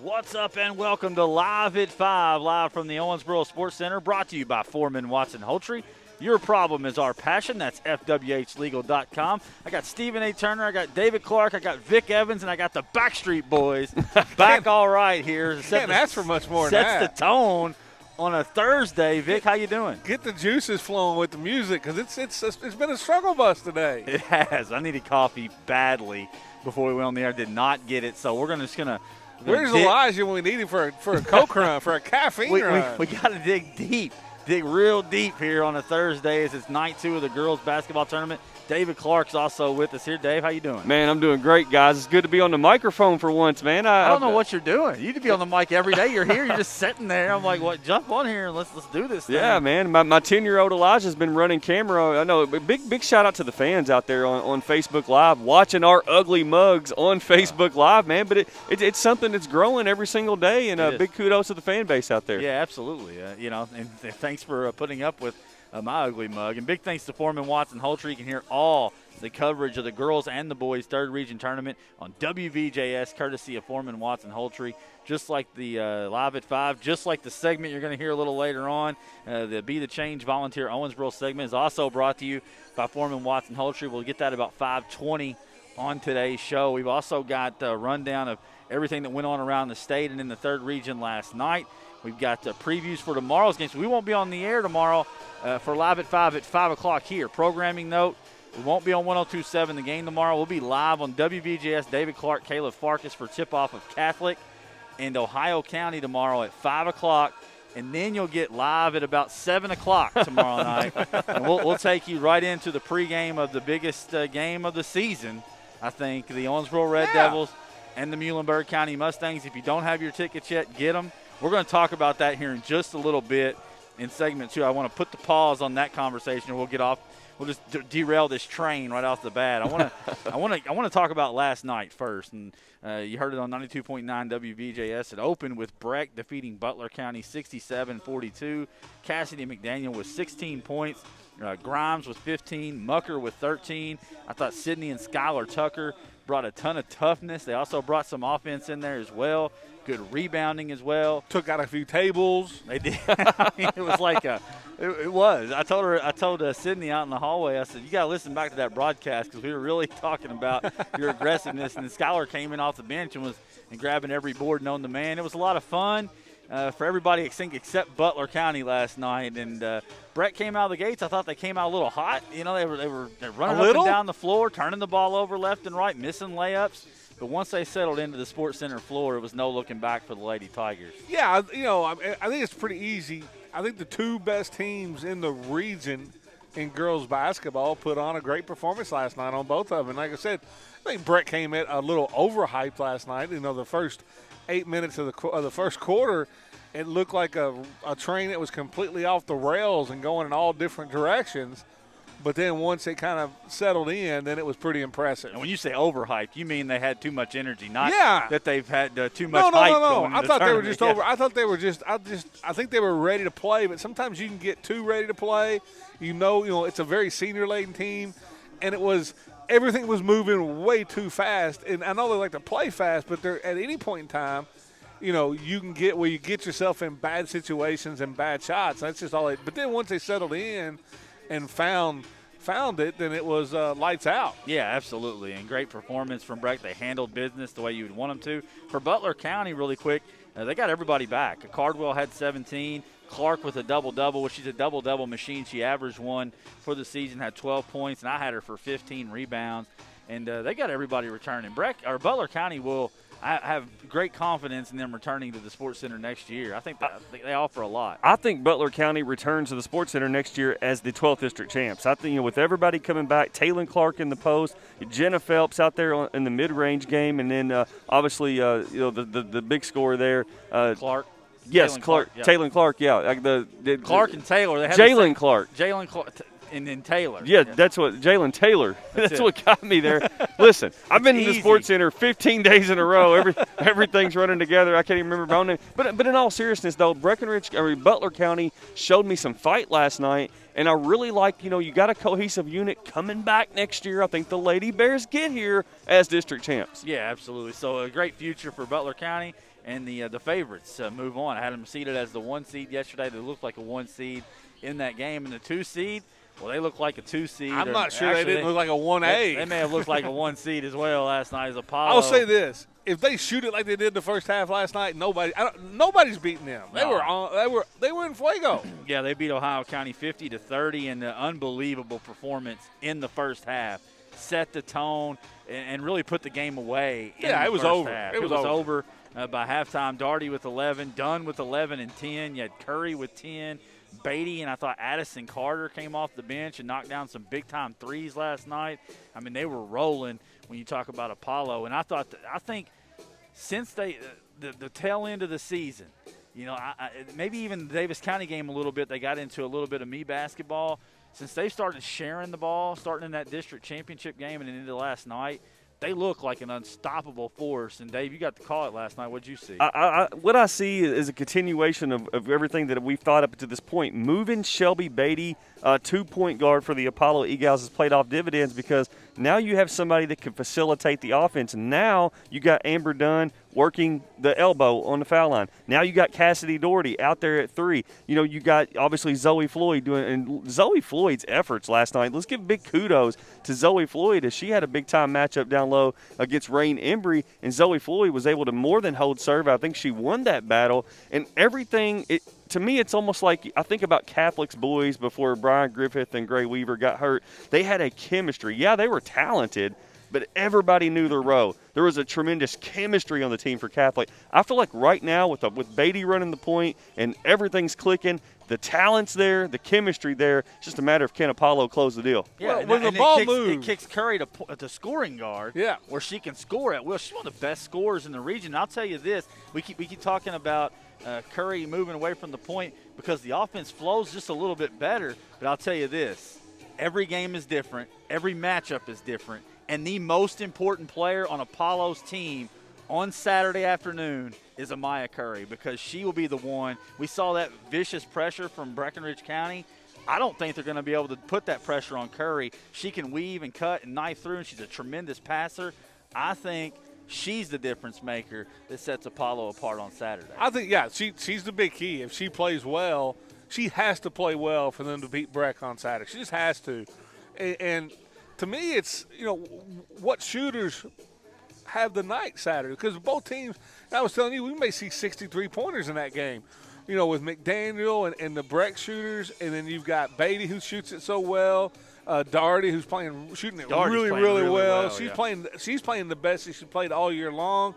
What's up and welcome to Live at 5, live from the Owensboro Sports Center, brought to you by Foreman Watson Holtry. Your problem is our passion. That's FWHlegal.com. I got Stephen A. Turner, I got David Clark, I got Vic Evans, and I got the Backstreet Boys back all right here. Can't ask for much more than that. Sets the tone on a Thursday. Vic, how you doing? Get the juices flowing with the music because it's been a struggle bus today. It has. I needed coffee badly before we went on the air. Did not get it, so we're just going to – Where's Elijah when we need him for a Coke run, for a caffeine run? We got to dig deep. Dig real deep here on a Thursday as it's night 2 of the girls basketball tournament. David Clark's also with us here. Dave, how you doing? Man, I'm doing great, guys. It's good to be on the microphone for once, man. I don't know what you're doing. You need to be on the mic every day. You're here. You're just sitting there. I'm like, what? Jump on here and let's do this thing. Yeah, man. My 10-year-old Elijah's been running camera. I know. Big shout out to the fans out there on Facebook Live watching our ugly mugs on Facebook Live, man. But it's something that's growing every single day, and big kudos to the fan base out there. Yeah, absolutely. And thanks for putting up with my ugly mug. And big thanks to Foreman Watson Holtry. You can hear all the coverage of the girls and the boys' third region tournament on WVJS, courtesy of Foreman Watson Holtry. Just like the Live at 5, just like the segment you're going to hear a little later on, the Be the Change Volunteer Owensboro segment is also brought to you by Foreman Watson Holtry. We'll get that about 5:20 on today's show. We've also got a rundown of everything that went on around the state and in the third region last night. We've got previews for tomorrow's games. We won't be on the air tomorrow for Live at 5 o'clock here. Programming note, we won't be on 102.7 the game tomorrow. We'll be live on WVJS. David Clark, Caleb Farkas for tip-off of Catholic and Ohio County tomorrow at 5 o'clock. And then you'll get live at about 7 o'clock tomorrow night. And we'll take you right into the pregame of the biggest game of the season, I think, the Owensboro Red Devils and the Muhlenberg County Mustangs. If you don't have your tickets yet, get them. We're going to talk about that here in just a little bit in segment 2. I want to put the pause on that conversation, and we'll get off. We'll just derail this train right off the bat. I want to talk about last night first, and you heard it on 92.9 WVJS. It opened with Breck defeating Butler County 67-42. Cassidy Mcdaniel with 16 points. Grimes with 15. Mucker with 13. I thought Sydney and Skylar Tucker brought a ton of toughness. They also brought some offense in there as well. Good rebounding as well. Took out a few tables. They did. I mean, it was like it was. I told Sydney out in the hallway, I said, you got to listen back to that broadcast because we were really talking about your aggressiveness. And then Skylar came in off the bench and grabbing every board known to man. It was a lot of fun for everybody except Butler County last night. And Brett came out of the gates. I thought they came out a little hot. You know, they're running up and down the floor, turning the ball over left and right, missing layups. But once they settled into the Sports Center floor, it was no looking back for the Lady Tigers. Yeah, I think it's pretty easy. I think the two best teams in the region in girls basketball put on a great performance last night on both of them. And like I said, I think Brett came in a little overhyped last night. The first 8 minutes of the first quarter, it looked like a train that was completely off the rails and going in all different directions. But then once it kind of settled in, then it was pretty impressive. And when you say overhyped, you mean they had too much energy, not that they've had too much hype. No. I thought they were just over. I thought they were just. I think they were ready to play. But sometimes you can get too ready to play. It's a very senior-laden team, and everything was moving way too fast. And I know they like to play fast, but they're at any point in time, you can get where you get yourself in bad situations and bad shots. That's just all. But then once they settled in and found it, then it was lights out. Yeah, absolutely, and great performance from Breck. They handled business the way you would want them to. For Butler County, really quick, they got everybody back. Cardwell had 17. Clark with a double-double, which she's a double-double machine. She averaged one for the season, had 12 points, and I had her for 15 rebounds. And they got everybody returning. Butler County will – I have great confidence in them returning to the Sports Center next year. I think they offer a lot. I think Butler County returns to the Sports Center next year as the 12th district champs. I think with everybody coming back, Taylor Clark in the post, Jenna Phelps out there in the mid-range game, and then obviously the big scorer there, Clark. Yes, Clark. Yeah. Taylor Clark. Yeah, Clark and Taylor. Jalen Clark. Jalen Clark. And then Taylor. Yeah, that's what Jalen Taylor. That's what got me there. Listen, I've been in the Sports Center 15 days in a row. Everything's running together. I can't even remember my own name. But in all seriousness, though, Butler County showed me some fight last night, and I really like, you got a cohesive unit coming back next year. I think the Lady Bears get here as district champs. Yeah, absolutely. So a great future for Butler County. and the favorites move on. I had them seeded as the 1 seed yesterday. They looked like a 1 seed in that game. And the 2 seed, well, they looked like a 2 seed. I'm not sure they didn't look like a 1A. They may have looked like a 1 seed as well last night as Apollo. I'll say this. If they shoot it like they did the first half last night, nobody's beating them. They were in fuego. Yeah, they beat Ohio County 50-30 in an unbelievable performance in the first half. Set the tone and really put the game away. Yeah, it was over. It was over by halftime. Daugherty with 11, Dunn with 11 and 10. You had Curry with 10. Beatty and I thought Addison Carter came off the bench and knocked down some big-time threes last night. I mean, they were rolling when you talk about Apollo. And I think since the tail end of the season, you know, maybe even the Davis County game a little bit, they got into a little bit of me basketball. Since they started sharing the ball, starting in that district championship game and into last night, they look like an unstoppable force. And, Dave, you got to call it last night. What did you see? What I see is a continuation of everything that we've thought up to this point. Moving Shelby Beatty, 2-point guard for the Apollo Eagles, has played off dividends because now you have somebody that can facilitate the offense. Now you got Amber Dunn working the elbow on the foul line. Now you got Cassidy Doherty out there at 3. You know, you got obviously Zoe Floyd and Zoe Floyd's efforts last night. Let's give big kudos to Zoe Floyd as she had a big-time matchup down low against Rain Embry, and Zoe Floyd was able to more than hold serve. I think she won that battle, and everything to me, it's almost like I think about Catholic's boys before Brian Griffith and Gray Weaver got hurt. They had a chemistry. Yeah, they were talented, but everybody knew their role. There was a tremendous chemistry on the team for Catholic. I feel like right now with Beatty running the point and everything's clicking, the talent's there, the chemistry there. It's just a matter of can Apollo close the deal. Yeah, well, when the ball moves, it kicks Curry to scoring guard. Yeah, where she can score at will. She's one of the best scorers in the region. I'll tell you this: we keep talking about Curry moving away from the point because the offense flows just a little bit better. But I'll tell you this: every game is different, every matchup is different, and the most important player on Apollo's team on Saturday afternoon is Amaya Curry because she will be the one. We saw that vicious pressure from Breckinridge County. I don't think they're going to be able to put that pressure on Curry. She can weave and cut and knife through, and she's a tremendous passer. I think she's the difference maker that sets Apollo apart on Saturday. I think, yeah, she's the big key. If she plays well, she has to play well for them to beat Breck on Saturday. She just has to. And to me, it's, you know, what shooters have the night Saturday because both teams, I was telling you, we may see 63-pointers in that game, you know, with McDaniel and the Breck shooters, and then you've got Beatty who shoots it so well, Daugherty who's shooting it really well. She's playing the best she's played all year long.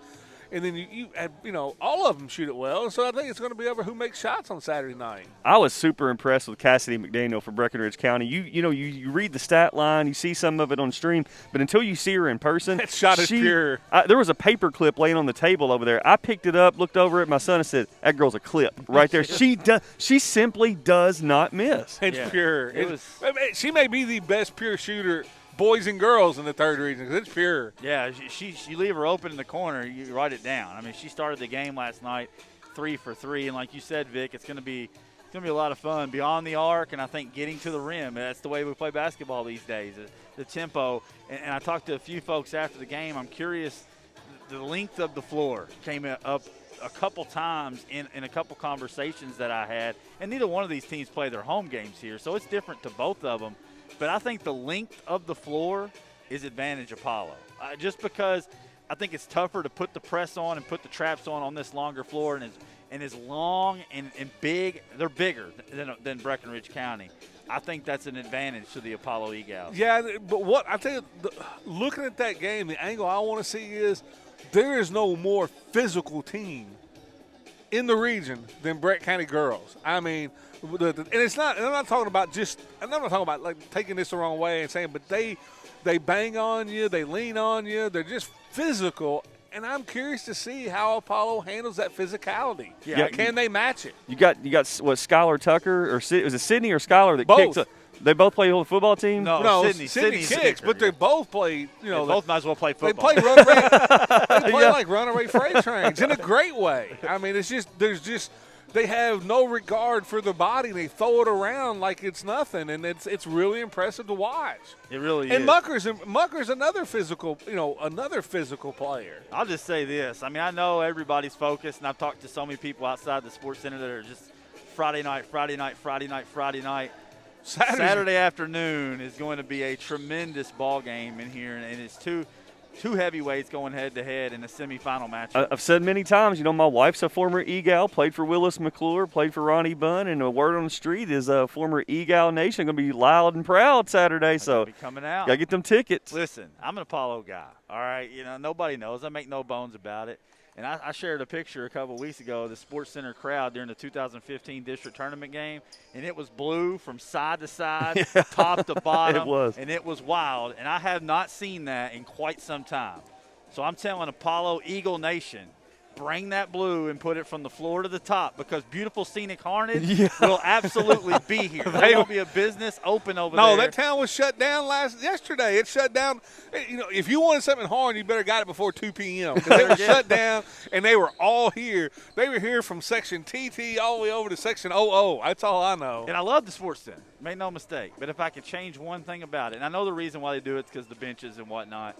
And then you had, you know, all of them shoot it well. So I think it's going to be over who makes shots on Saturday night. I was super impressed with Cassidy McDaniel for Breckinridge County. You read the stat line, you see some of it on stream, but until you see her in person, that shot is pure. There was a paper clip laying on the table over there. I picked it up, looked over at my son, and said, "That girl's a clip right there." She simply does not miss. It's pure. She may be the best pure shooter, boys and girls, in the third region because it's pure. Yeah, you leave her open in the corner, you write it down. I mean, she started the game last night 3 for 3, and like you said, Vic, it's going to be a lot of fun beyond the arc, and I think getting to the rim. That's the way we play basketball these days, the tempo. And I talked to a few folks after the game. I'm curious, the length of the floor came up a couple times in a couple conversations that I had, and neither one of these teams play their home games here, so it's different to both of them. But I think the length of the floor is advantage Apollo. Just because I think it's tougher to put the press on and put the traps on this longer floor, and as long and big, they're bigger than Breckinridge County. I think that's an advantage to the Apollo Eagles. Yeah, but what I tell you, looking at that game, the angle I want to see is there is no more physical team in the region than Brett County girls. I mean, and it's not. And I'm not talking about like taking this the wrong way and saying, but they bang on you, they lean on you, they're just physical. And I'm curious to see how Apollo handles that physicality. Yeah, can they match it? You got what, Skylar Tucker or was it Sydney or Skylar that both kicks? They both play on the football team? No, Sydney kicks, but they both play, you know. They both might as well play football. They play like runaway freight trains in a great way. I mean, it's just there's just they have no regard for the body. They throw it around like it's nothing, and it's really impressive to watch. It really is. And Mucker's another physical player. I'll just say this. I mean, I know everybody's focused, and I've talked to so many people outside the Sports Center that are just Friday night. Saturday afternoon is going to be a tremendous ball game in here, and it's two heavyweights going head-to-head in the semifinal matchup. I've said many times, my wife's a former EGAL, played for Willis McClure, played for Ronnie Bunn, and a word on the street is a former EGAL nation going to be loud and proud Saturday. So be coming out. Got to get them tickets. Listen, I'm an Apollo guy, all right? Nobody knows. I make no bones about it. And I shared a picture a couple weeks ago of the Sports Center crowd during the 2015 district tournament game, and it was blue from side to side, top to bottom. It was. And it was wild, and I have not seen that in quite some time. So I'm telling Apollo Eagle Nation, bring that blue and put it from the floor to the top, because beautiful scenic Harnage will absolutely be here. There will be a business open over there. No, that town was shut down yesterday. It shut down. If you wanted something in Harnage, you better got it before 2 p.m. because they were shut down, and they were all here. They were here from section TT all the way over to section 00. That's all I know. And I love the Sports Center. Make no mistake. But if I could change one thing about it, and I know the reason why they do it is because the benches and whatnot,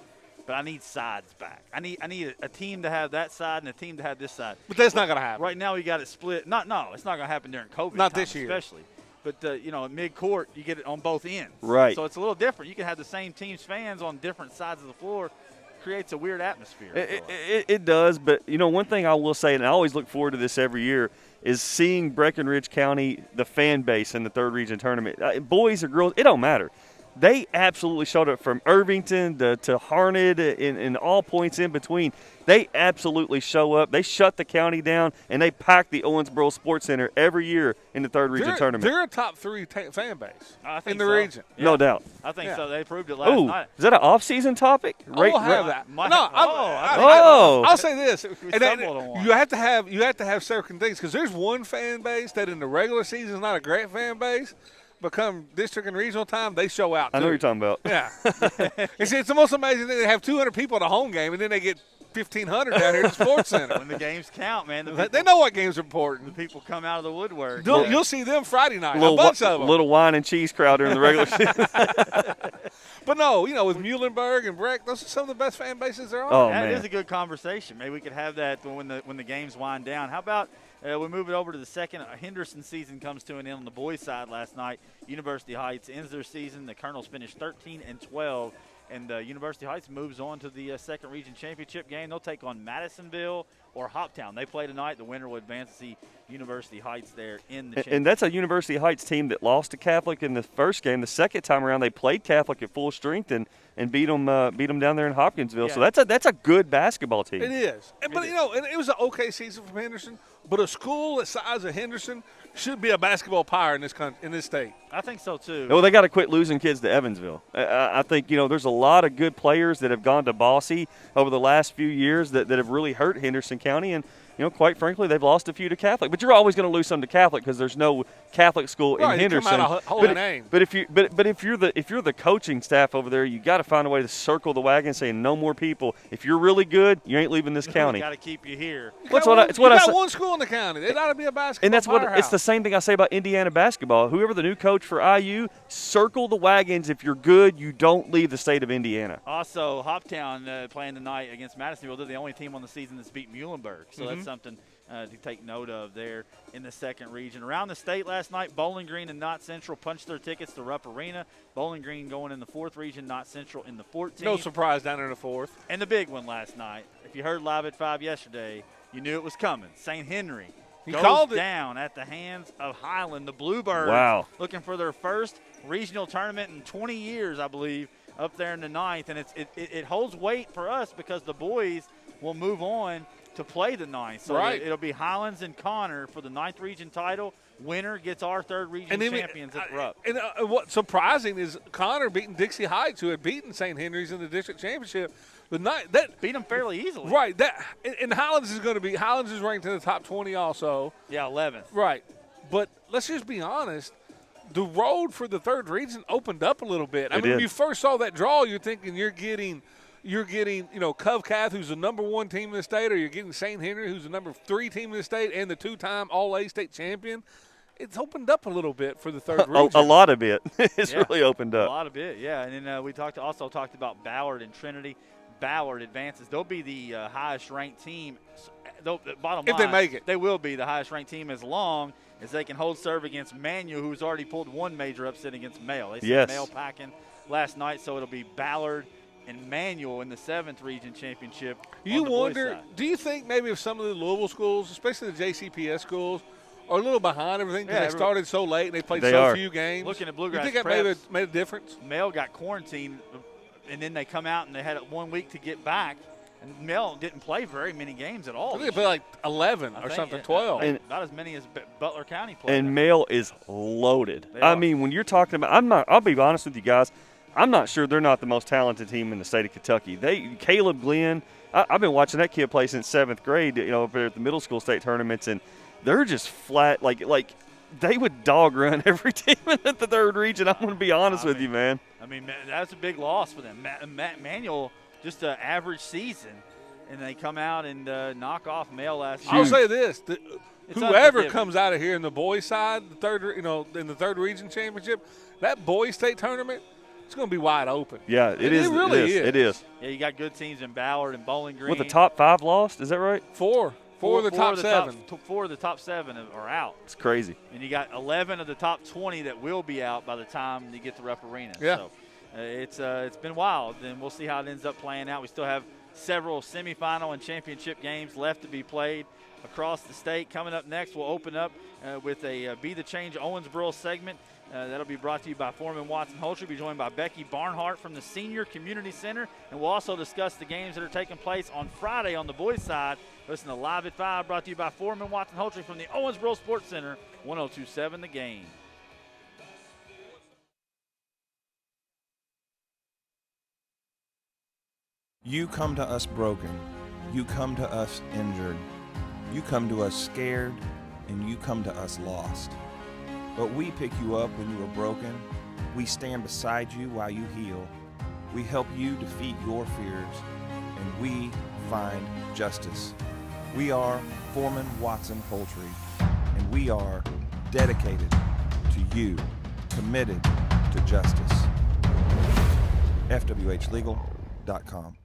but I need sides back. I need a team to have that side and a team to have this side. But that's not going to happen. Right now we got it split. It's not going to happen during COVID. Not this year. Especially. But, at mid-court, you get it on both ends. Right. So it's a little different. You can have the same team's fans on different sides of the floor. Creates a weird atmosphere. It does, but, one thing I will say, and I always look forward to this every year, is seeing Breckenridge County, the fan base in the third region tournament. Boys or girls, it don't matter. They absolutely showed up from Irvington to Harned and all points in between. They absolutely show up. They shut the county down, and they pack the Owensboro Sports Center every year in the third region tournament. They're a top 3 fan base in the region. Yeah. No doubt. I think so. They proved it last night. Is that an off-season topic? We'll have that. I'll say this. You have to have certain things, because there's one fan base that in the regular season is not a great fan base. Become district and regional time, they show out too. I know what you're talking about. Yeah. It's the most amazing thing. They have 200 people at a home game, and then they get 1,500 down here at the Sports Center. When the games count, man. They know what games are important. The people come out of the woodwork. You'll see them Friday night, a bunch of them. Little wine and cheese crowd during the regular season. But no, with Muhlenberg and Breck, those are some of the best fan bases there are. Oh, that man. is a good conversation. Maybe we could have that when the games wind down. How about we move it over to the second? Henderson season comes to an end on the boys' side last night. University Heights ends their season. The Colonels finished 13-12. And University Heights moves on to the second region championship game. They'll take on Madisonville or Hoptown. They play tonight. The winner will advance to see University Heights there in the championship. And that's a University Heights team that lost to Catholic in the first game. The second time around, they played Catholic at full strength and beat them down there in Hopkinsville. Yeah. So that's a good basketball team. It is. And it was an okay season from Henderson. But a school the size of Henderson should be a basketball power in this state. I think so too. Well, they got to quit losing kids to Evansville. I think there's a lot of good players that have gone to Bosse over the last few years that have really hurt Henderson County, and quite frankly, they've lost a few to Catholic. But you're always going to lose some to Catholic because there's no Catholic school in Henderson. Come out a holy name. But if you're the coaching staff over there, you got to find a way to circle the wagon, saying no more people. If you're really good, you ain't leaving this county. Got to keep you here. It's what I say. One school in the county. They got to be a basketball. And that's powerhouse. it's the same thing I say about Indiana basketball. Whoever the new coach for IU, circle the wagons. If you're good, you don't leave the state of Indiana. Also, Hoptown playing tonight against Madisonville. They're the only team on the season that's beat Muhlenberg. So that's something to take note of there in the second region. Around the state last night, Bowling Green and Knott Central punched their tickets to Rupp Arena. Bowling Green going in the fourth region, Knott Central in the 14th. No surprise down there in the fourth. And the big one last night, if you heard Live at 5 yesterday, you knew it was coming. St. Henry goes down at the hands of Highland. The Bluebirds looking for their first regional tournament in 20 years, I believe, up there in the ninth. And it holds weight for us because the boys will move on to play the ninth. So it'll be Highlands and Connor for the ninth region title. Winner gets our third region champions at Rupp. And what's surprising is Connor beating Dixie Heights, who had beaten St. Henry's in the district championship. That beat them fairly easily. Right. And Highlands is ranked in the top 20 also. Yeah, 11th. Right. But let's just be honest. The road for the third region opened up a little bit. When you first saw that draw, you're thinking you're getting you're getting, Cove Cath, who's the number 1 team in the state, or you're getting St. Henry, who's the number 3 team in the state and the 2-time All-A state champion. It's opened up a little bit for the third region. A lot of it. It's really opened up. A lot of it, yeah. And then we also talked about Ballard and Trinity. Ballard advances. They'll be the highest-ranked team. Bottom line, if they make it. They will be the highest-ranked team as long as they can hold serve against Manual, who's already pulled one major upset against Male. They sent Male packing last night, so it'll be Ballard and Manual in the 7th region championship. You wonder, do you think maybe if some of the Louisville schools, especially the JCPS schools, are a little behind everything because they started so late and they played few games? Looking at Bluegrass, you think that made a difference? Male got quarantined, and then they come out and they had 1 week to get back. And Mel didn't play very many games at all. I think they played like 11 or something, 12. And not as many as Butler County played. And Male is loaded. I mean, when you're talking about, I'll be honest with you guys, I'm not sure they're not the most talented team in the state of Kentucky. Caleb Glenn, I've been watching that kid play since 7th grade, up there at the middle school state tournaments, and they're just flat, like they would dog run every team in the 3rd region. I'm going to be honest with you, man. I mean, that's a big loss for them. Manual, just an average season, and they come out and knock off Male last year. I'll say this. Whoever comes out of here in the boys' side, in the 3rd region championship, that boys' state tournament, it's going to be wide open. Yeah, it is. It is. Yeah, you got good teams in Ballard and Bowling Green. With the top 5 lost, is that right? 4 of the top 7. 4 of the top 7 are out. It's crazy. And you got 11 of the top 20 that will be out by the time you get to Rupp Arena. Yeah. So it's been wild, and we'll see how it ends up playing out. We still have several semifinal and championship games left to be played across the state. Coming up next, we'll open up with a Be the Change Owensboro segment. That'll be brought to you by Foreman Watson Holtry. We'll be joined by Becky Barnhart from the Senior Community Center, and we'll also discuss the games that are taking place on Friday on the boys' side. Listen to Live at 5, brought to you by Foreman Watson Holtry from the Owensboro Sports Center, 102.7 The Game. You come to us broken. You come to us injured. You come to us scared, and you come to us lost. But we pick you up when you are broken. We stand beside you while you heal. We help you defeat your fears, and we find justice. We are Foreman Watson Poultry, and we are dedicated to you, committed to justice. FWHlegal.com.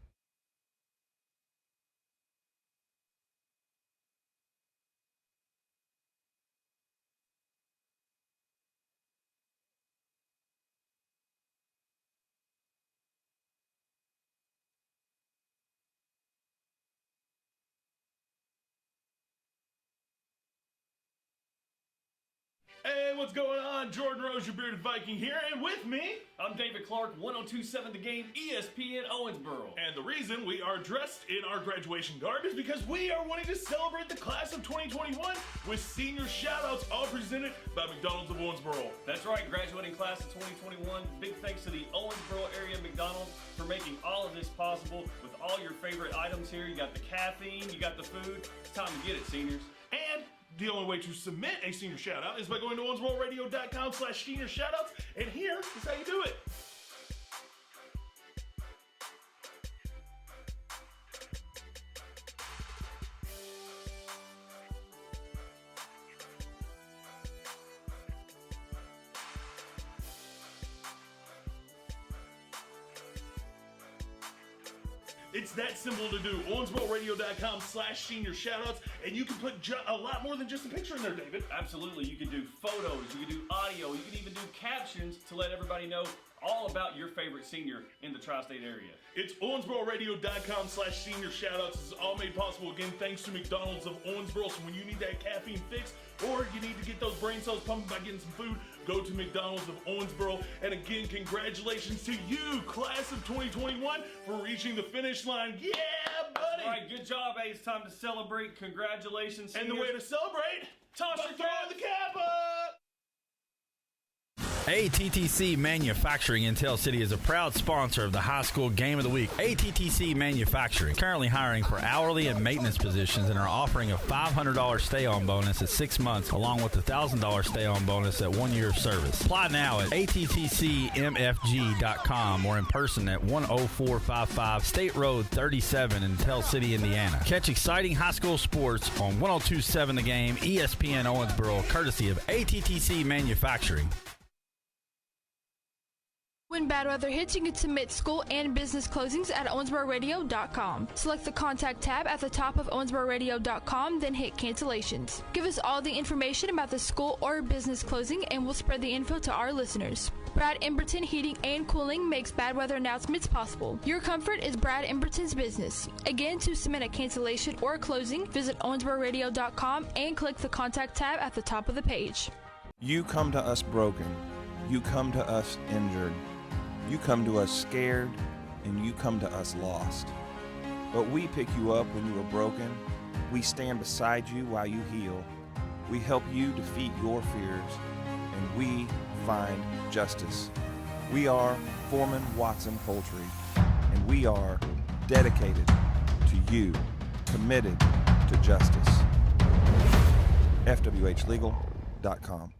Hey, what's going on? Jordan Rose, your bearded Viking here, and with me, I'm David Clark, 102.7 The Game, ESPN Owensboro. And the reason we are dressed in our graduation garb is because we are wanting to celebrate the class of 2021 with senior shout-outs, all presented by McDonald's of Owensboro. That's right, graduating class of 2021. Big thanks to the Owensboro area McDonald's for making all of this possible with all your favorite items here. You got the caffeine, you got the food. It's time to get it, seniors. And the only way to submit a senior shout-out is by going to owensbororadio.com/senior shoutouts, and here is how you do it. It's that simple to do. owensbororadio.com/senior shoutouts, and you can put a lot more than just a picture in there, David. Absolutely. You can do photos, you can do audio, you can even do captions to let everybody know all about your favorite senior in the tri-state area. It's owensbororadio.com/senior shoutouts. This is all made possible, again, thanks to McDonald's of Owensboro. So when you need that caffeine fix or you need to get those brain cells pumping by getting some food, go to McDonald's of Owensboro. And again, congratulations to you, class of 2021, for reaching the finish line. Yeah, buddy! All right, good job, Abe. It's time to celebrate. Congratulations, and seniors. the way to celebrate, toss your throw the cap up! ATTC Manufacturing in Tell City is a proud sponsor of the High School Game of the Week. ATTC Manufacturing, currently hiring for hourly and maintenance positions and are offering a $500 stay-on bonus at 6 months along with a $1,000 stay-on bonus at 1 year of service. Apply now at attcmfg.com or in person at 10455 State Road 37 in Tell City, Indiana. Catch exciting high school sports on 102.7 The Game, ESPN Owensboro, courtesy of ATTC Manufacturing. When bad weather hits, you can submit school and business closings at owensbororadio.com. Select the Contact tab at the top of owensbororadio.com, then hit Cancellations. Give us all the information about the school or business closing, and we'll spread the info to our listeners. Brad Emberton Heating and Cooling makes bad weather announcements possible. Your comfort is Brad Emberton's business. Again, to submit a cancellation or a closing, visit owensbororadio.com and click the Contact tab at the top of the page. You come to us broken. You come to us injured. You come to us scared, and you come to us lost. But we pick you up when you are broken. We stand beside you while you heal. We help you defeat your fears, and we find justice. We are Foreman Watson Poultry, and we are dedicated to you, committed to justice. FWHlegal.com.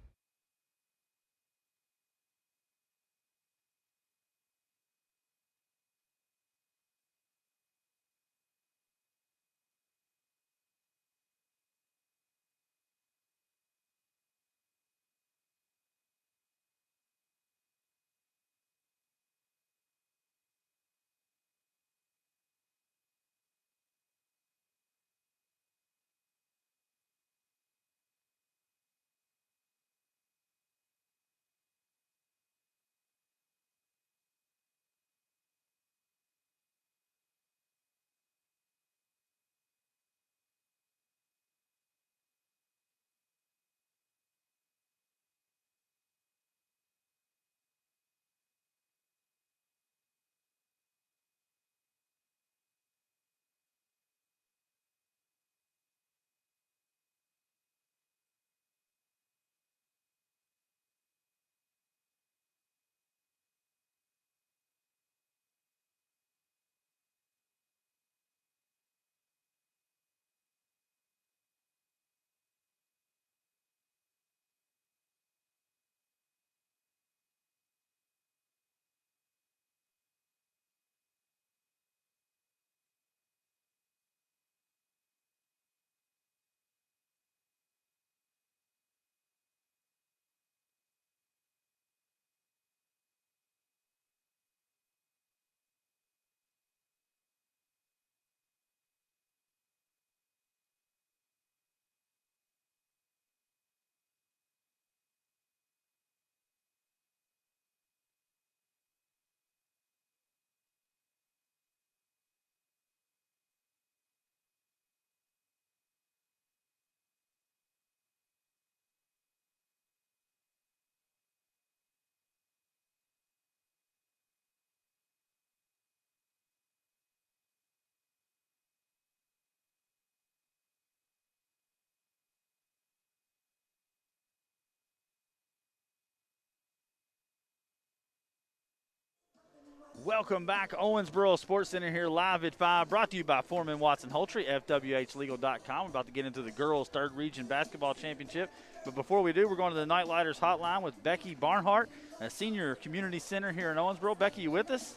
Welcome back. Owensboro Sports Center here live at 5, brought to you by Foreman Watson Poultry, FWHlegal.com. We're about to get into the girls' third region basketball championship. But before we do, we're going to the Nightlighters hotline with Becky Barnhart, a senior community center here in Owensboro. Becky, you with us?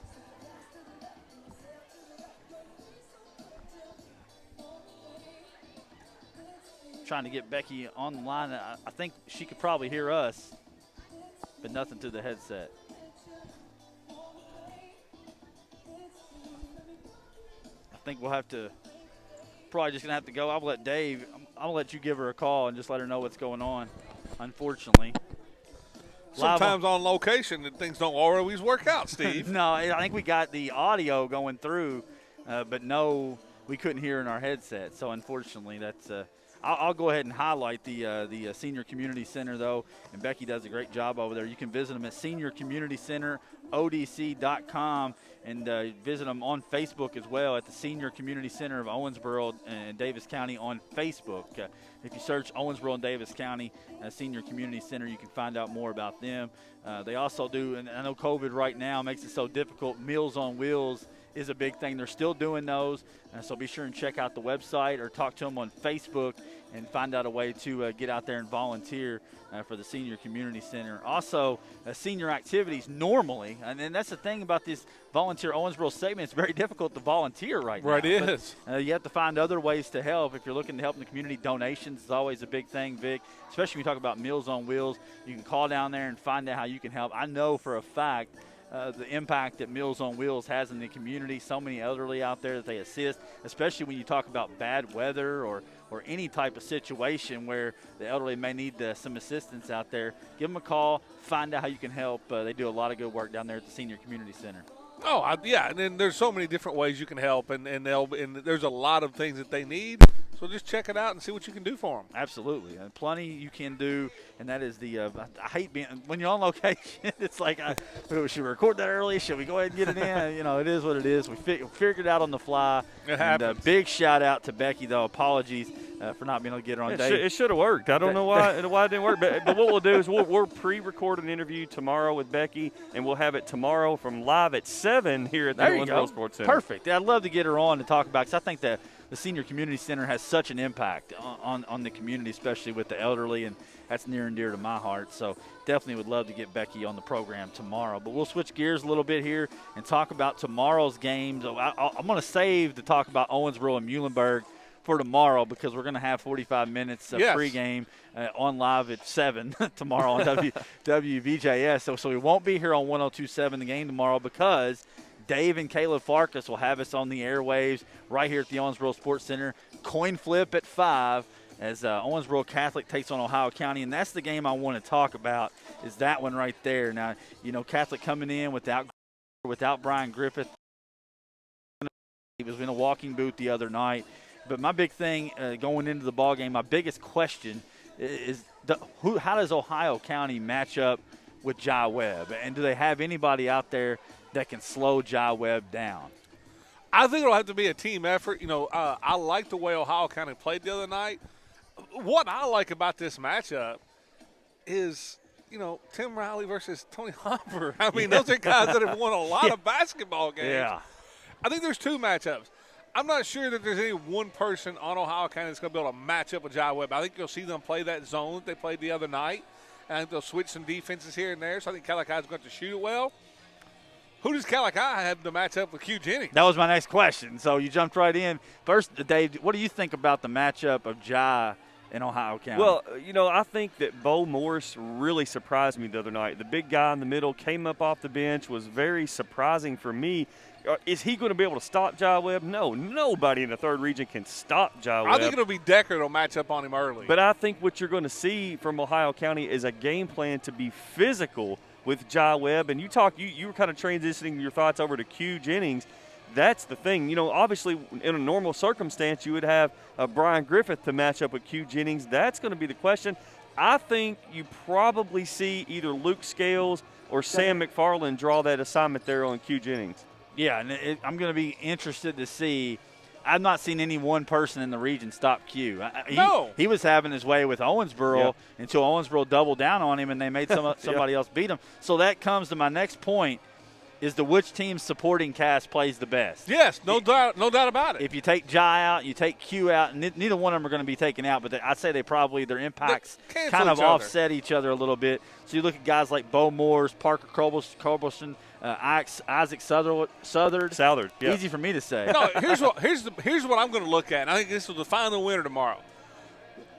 Trying to get Becky on the line. I think she could probably hear us, but nothing to the headset. I think we'll have to probably just going to have to go. I'll let Dave, I'll let you give her a call and just let her know what's going on, unfortunately. Sometimes on location, things don't always work out, Steve. No, I think we got the audio going through, but no, we couldn't hear in our headset. So, unfortunately, that's I'll go ahead and highlight the Senior Community Center, though, and Becky does a great job over there. You can visit them at Senior Community Center SeniorODC.com, and visit them on Facebook as well at the Senior Community Center of Owensboro and Davis County on Facebook. If you search Owensboro and Davis County Senior Community Center, you can find out more about them. They also do, and I know COVID right now makes it so difficult, Meals on Wheels is a big thing. They're still doing those, so be sure and check out the website or talk to them on Facebook and find out a way to get out there and volunteer for the Senior Community Center. Also, senior activities normally, and that's the thing about this Volunteer Owensboro segment, it's very difficult to volunteer right now. Right, it is. You have to find other ways to help. If you're looking to help in the community, donations is always a big thing, Vic, especially when you talk about Meals on Wheels. You can call down there and find out how you can help. I know for a fact the impact that Meals on Wheels has in the community. So many elderly out there that they assist, especially when you talk about bad weather or any type of situation where the elderly may need some assistance out there. Give them a call, find out how you can help. They do a lot of good work down there at the Senior Community Center. Oh, yeah, and then there's so many different ways you can help, and there's a lot of things that they need. So just check it out and see what you can do for them. Absolutely. And plenty you can do, and that is I hate being – when you're on location, it's like, should we record that early? Should we go ahead and get it in? It is what it is. We figured it out on the fly. It happens. And big shout-out to Becky, though. Apologies for not being able to get her on day. It should have worked. I don't know why it didn't work. But what we'll do is we'll pre-record an interview tomorrow with Becky, and we'll have it tomorrow from live at 7 here at the Owensboro Sports Center. Perfect. I'd love to get her on to talk about, because I think that the Senior Community Center has such an impact on the community, especially with the elderly, and that's near and dear to my heart. So definitely would love to get Becky on the program tomorrow. But we'll switch gears a little bit here and talk about tomorrow's games. I'm going to save to talk about Owensboro and Muhlenberg for tomorrow, because we're going to have 45 minutes of pregame on live at 7 tomorrow on WVJS. So we won't be here on 102.7 the game tomorrow, because Dave and Caleb Farkas will have us on the airwaves right here at the Owensboro Sports Center. Coin flip at 5 as Owensboro Catholic takes on Ohio County, and that's the game I want to talk about, is that one right there. Now, Catholic coming in without Brian Griffith. He was in a walking boot the other night. But my big thing going into the ball game, my biggest question is how does Ohio County match up with Jai Webb? And do they have anybody out there that can slow Jai Webb down? I think it'll have to be a team effort. I like the way Ohio County played the other night. What I like about this matchup is, Tim Riley versus Tony Hopper. I mean, those are guys that have won a lot of basketball games. Yeah. I think there's two matchups. I'm not sure that there's any one person on Ohio County that's going to be able to match up with Jai Webb. I think you'll see them play that zone that they played the other night. And I think they'll switch some defenses here and there. So I think Calicott's going to shoot it well. Who does Calicott have to match up with Q Jennings? That was my next question. So you jumped right in. First, Dave, what do you think about the matchup of Jai in Ohio County? Well, I think that Bo Morris really surprised me the other night. The big guy in the middle came up off the bench, was very surprising for me. Is he going to be able to stop Jai Webb? No, nobody in the third region can stop Jai Webb. I think it'll be Decker that'll match up on him early. But I think what you're going to see from Ohio County is a game plan to be physical with Jai Webb. And you were kind of transitioning your thoughts over to Q Jennings. That's the thing. Obviously, in a normal circumstance, you would have Brian Griffith to match up with Q Jennings. That's going to be the question. I think you probably see either Luke Scales or Sam McFarland draw that assignment there on Q Jennings. Yeah, and I'm going to be interested to see. I've not seen any one person in the region stop Q. He was having his way with Owensboro until Owensboro doubled down on him and they made somebody else beat him. So that comes to my next point, is which team's supporting cast plays the best. Yes, no doubt about it. If you take Jai out, you take Q out, and neither one of them are going to be taken out, but I'd say their impacts kind of offset each other a little bit. So you look at guys like Bo Moores, Parker Culberson, Isaac Southard. Yeah. Easy for me to say. No, here's what I'm going to look at. And I think this will define the winner tomorrow.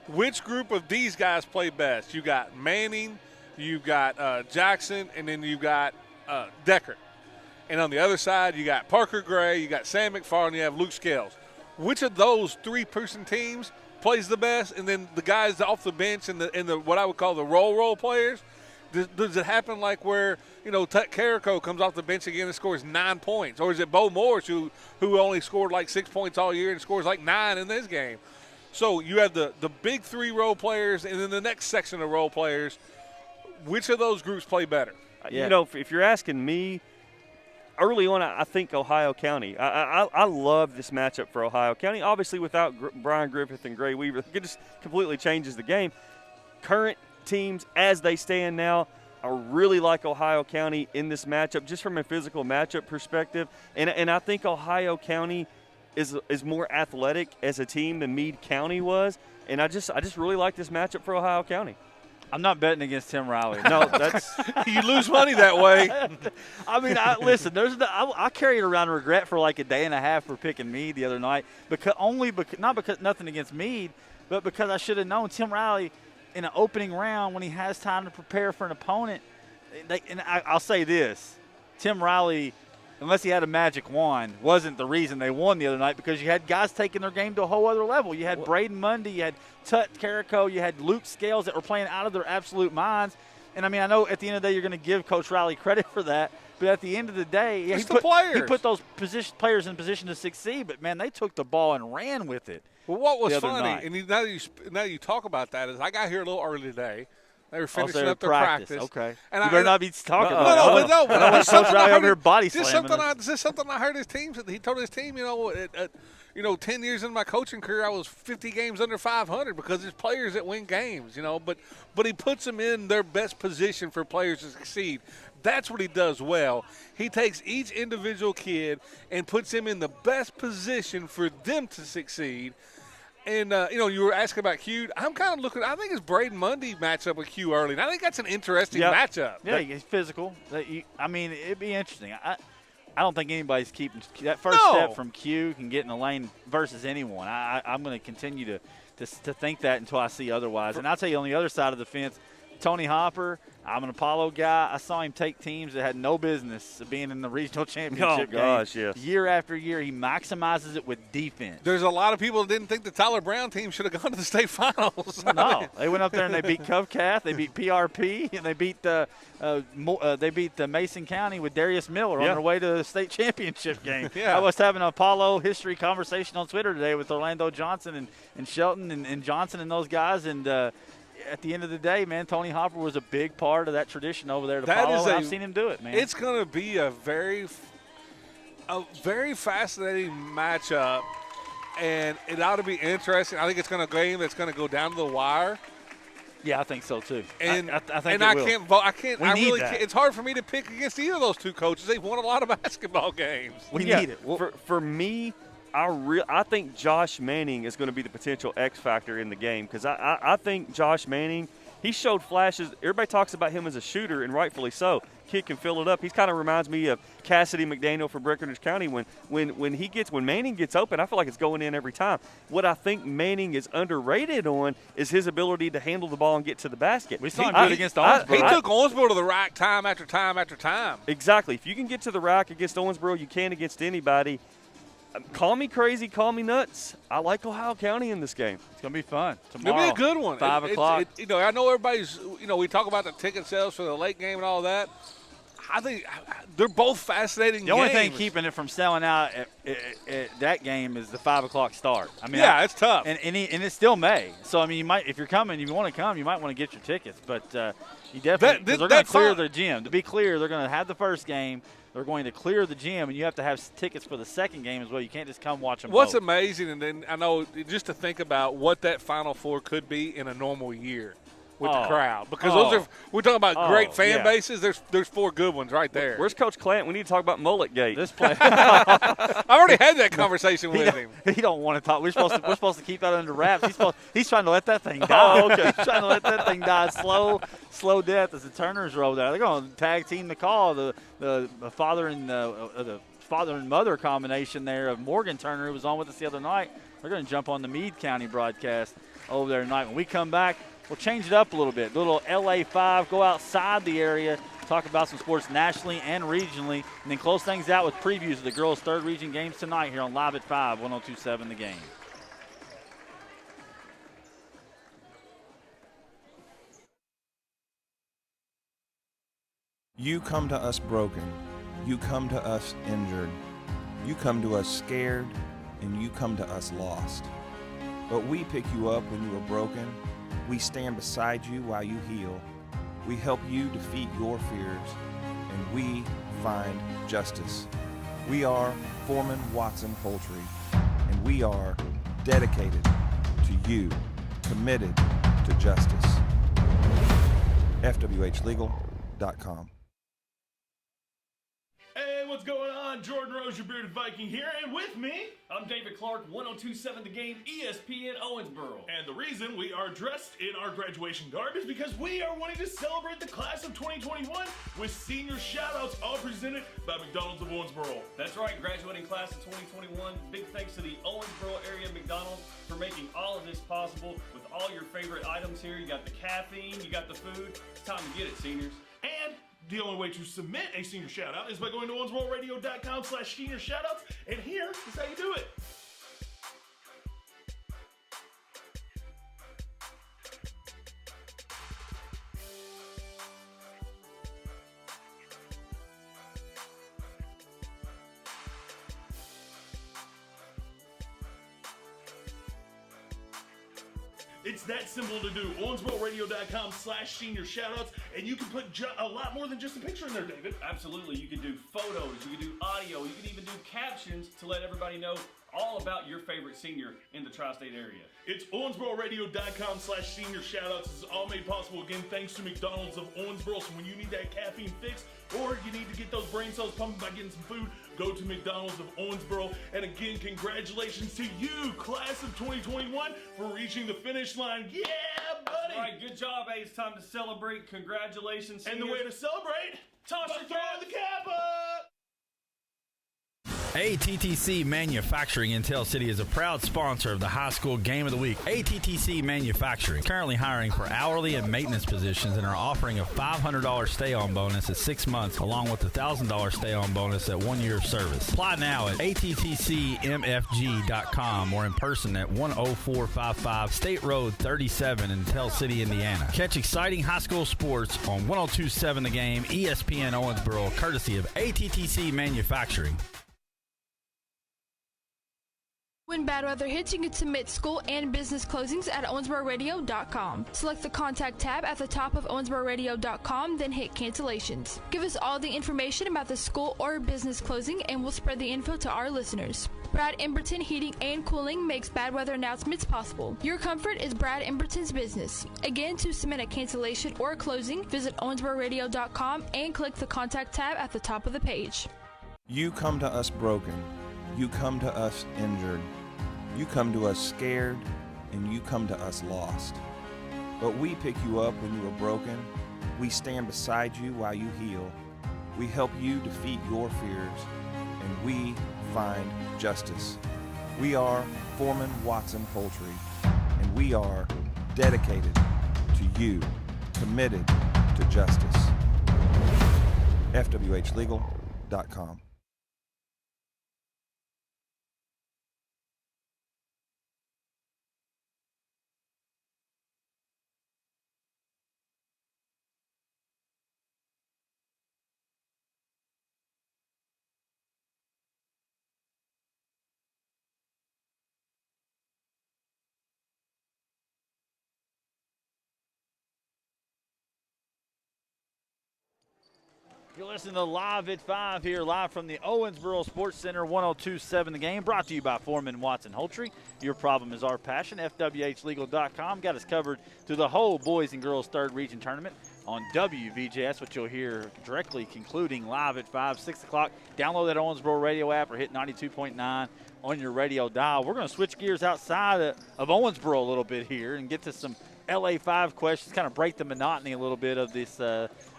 Which group of these guys play best? You got Manning, you got Jackson, and then you got Decker. And on the other side, you got Parker Gray, you got Sam McFarland, you have Luke Scales. Which of those three-person teams plays the best? And then the guys off the bench and the what I would call the role players. Does it happen like where, Tut Carrico comes off the bench again and scores 9 points? Or is it Bo Morris who only scored like 6 points all year and scores like 9 in this game? So you have the big three role players and then the next section of role players. Which of those groups play better? Yeah. You know, if you're asking me, early on, I think Ohio County. I love this matchup for Ohio County. Obviously, without Brian Griffith and Gray Weaver, it just completely changes the game. Current teams, as they stand now, I really like Ohio County in this matchup, just from a physical matchup perspective. And I think Ohio County is more athletic as a team than Meade County was. And I just really like this matchup for Ohio County. I'm not betting against Tim Riley. No, that's You lose money that way. I mean, listen. I carried around regret for like a day and a half for picking Meade the other night, not because nothing against Meade, but because I should have known Tim Riley in an opening round when he has time to prepare for an opponent. I'll say this: Tim Riley, unless he had a magic wand, wasn't the reason they won the other night, because you had guys taking their game to a whole other level. You had Braden Mundy, you had Tut Carrico, you had Luke Scales that were playing out of their absolute minds. And, I mean, I know at the end of the day you're going to give Coach Riley credit for that, but at the end of the day, he put those players in position to succeed. But, man, they took the ball and ran with it. Well, what was funny, and now that you talk about that, is I got here a little early today. They were finishing Also, up their practice. Okay. And you better not be talking about it. No, but Coach Riley over here body slamming. This is something I heard his team. He told his team, 10 years into my coaching career, I was 50 games under 500 because it's players that win games, But he puts them in their best position for players to succeed. That's what he does well. He takes each individual kid and puts them in the best position for them to succeed. And, you were asking about Q. I'm kind of looking – I think it's Braden Mundy match up with Q early. And I think that's an interesting matchup. Yeah, he's physical. I mean, it'd be interesting. I don't think anybody's keeping – that first step from Q can get in the lane versus anyone. I'm going to continue to think that until I see otherwise. And I'll tell you, on the other side of the fence, Tony Hopper, I'm an Apollo guy. I saw him take teams that had no business being in the regional championship game. Yes. Year after year, he maximizes it with defense. There's a lot of people that didn't think the Tyler Brown team should have gone to the state finals. No, they went up there and they beat Covcath, they beat PRP, and they beat Mason County with Darius Miller on their way to the state championship game. Yeah. I was having an Apollo history conversation on Twitter today with Orlando Johnson and Shelton and Johnson and those guys, and at the end of the day, man, Tony Hopper was a big part of that tradition over there at Apollo, and I've seen him do it, man. It's going to be a very fascinating matchup, and it ought to be interesting. I think it's going to game that's going to go down to the wire. Yeah, I think so too. And I think and it I will. can't vote. I can't. We I need really that. can't. It's hard for me to pick against either of those two coaches. They've won a lot of basketball games. We need it. For me, I think Josh Manning is going to be the potential X factor in the game, because I think Josh Manning, he showed flashes. Everybody talks about him as a shooter, and rightfully so. Kid can fill it up. He kind of reminds me of Cassidy McDaniel from Breckenridge County. When Manning gets open, I feel like it's going in every time. What I think Manning is underrated on is his ability to handle the ball and get to the basket. We saw him do it against Owensboro. He took Owensboro to the rack time after time after time. Exactly. If you can get to the rack against Owensboro, you can against anybody. Call me crazy, call me nuts. I like Ohio County in this game. It's going to be fun tomorrow. It'll be a good one. 5 o'clock. I know everybody's, we talk about the ticket sales for the late game and all that. I think they're both fascinating games. The only thing keeping it from selling out at that game is the 5 o'clock start. I mean, it's tough. And it's still May. So, I mean, you might, if you're coming, if you want to come, you might want to get your tickets. But you definitely, because they're going to clear their gym. To be clear, they're going to have the first game. They're going to clear the gym, and you have to have tickets for the second game as well. You can't just come watch them What's both. amazing, and then I know just to think about what that Final Four could be in a normal year with the crowd, because we're talking about great fan bases. There's 4 good ones right there. Where's Coach Clant? We need to talk about Mullet Gate. This play. I already had that conversation with him. He don't want to talk. We're supposed to keep that under wraps. He's trying to let that thing die. Okay. He's trying to let that thing die slow death as the Turners roll down. They're going to tag team the call. The father and the father and mother combination there of Morgan Turner, who was on with us the other night. They're going to jump on the Meade County broadcast over there tonight. When we come back, we'll change it up a little bit. A little LA5, go outside the area, talk about some sports nationally and regionally, and then close things out with previews of the girls' third region games tonight here on Live at 5, 102.7 The Game. You come to us broken. You come to us injured. You come to us scared, and you come to us lost. But we pick you up when you are broken. We stand beside you while you heal. We help you defeat your fears, and we find justice. We are Foreman Watson Poultry, and we are dedicated to you, committed to justice. FWHlegal.com. Hey, what's going on? Jordan Rose, your bearded Viking here, and with me, I'm David Clark, 1027 The Game, ESPN Owensboro. and the reason we are dressed in our graduation garb is because we are wanting to celebrate the class of 2021 with senior shout-outs, all presented by McDonald's of Owensboro. That's right, graduating class of 2021. Big thanks to the Owensboro area McDonald's for making all of this possible with all your favorite items here. You got the caffeine, you got the food. It's time to get it, seniors. And the only way to submit a senior shout-out is by going to owensbororadio.com/senior shout-outs, and here is how you do it. It's that simple to do. owensbororadio.com/senior shoutouts, and you can put a lot more than just a picture in there, David. Absolutely. You can do photos, you can do audio, you can even do captions to let everybody know all about your favorite senior in the tri-state area. It's owensbororadio.com/senior shoutouts. This is all made possible, again, thanks to McDonald's of Owensboro. So when you need that caffeine fix or you need to get those brain cells pumping by getting some food, go to McDonald's of Owensboro. And again, congratulations to you, class of 2021, for reaching the finish line. Yeah, buddy! All right, good job, Hey. It's time to celebrate. Congratulations, And the seniors. way to celebrate, Toss by your throwing the cap up! ATTC Manufacturing in Tell City is a proud sponsor of the High School Game of the Week. ATTC Manufacturing, currently hiring for hourly and maintenance positions and are offering a $500 stay-on bonus at 6 months, along with a $1,000 stay-on bonus at 1 year of service. Apply now at attcmfg.com or in person at 10455 State Road 37 in Tell City, Indiana. Catch exciting high school sports on 1027 The Game, ESPN Owensboro, courtesy of ATTC Manufacturing. When bad weather hits, you can submit school and business closings at owensbororadio.com. Select the contact tab at the top of owensbororadio.com, then hit cancellations. Give us all the information about the school or business closing, and we'll spread the info to our listeners. Brad Emberton Heating and Cooling makes bad weather announcements possible. Your comfort is Brad Emberton's business. Again, to submit a cancellation or a closing, visit owensbororadio.com and click the contact tab at the top of the page. You come to us broken. You come to us injured. You come to us scared, and you come to us lost. But we pick you up when you are broken. We stand beside you while you heal. We help you defeat your fears, and we find justice. We are Foreman Watson Poultry, and we are dedicated to you, committed to justice. FWHlegal.com. You're listening to Live at 5 here, live from the Owensboro Sports Center, 1027 The Game, brought to you by Foreman Watson Poultry. Your problem is our passion. FWHlegal.com got us covered through the whole boys and girls third region tournament on WVJS, which you'll hear directly concluding Live at 5, 6 o'clock. Download that Owensboro radio app or hit 92.9 on your radio dial. We're going to switch gears outside of Owensboro a little bit here and get to some LA5 questions, kind of break the monotony a little bit of this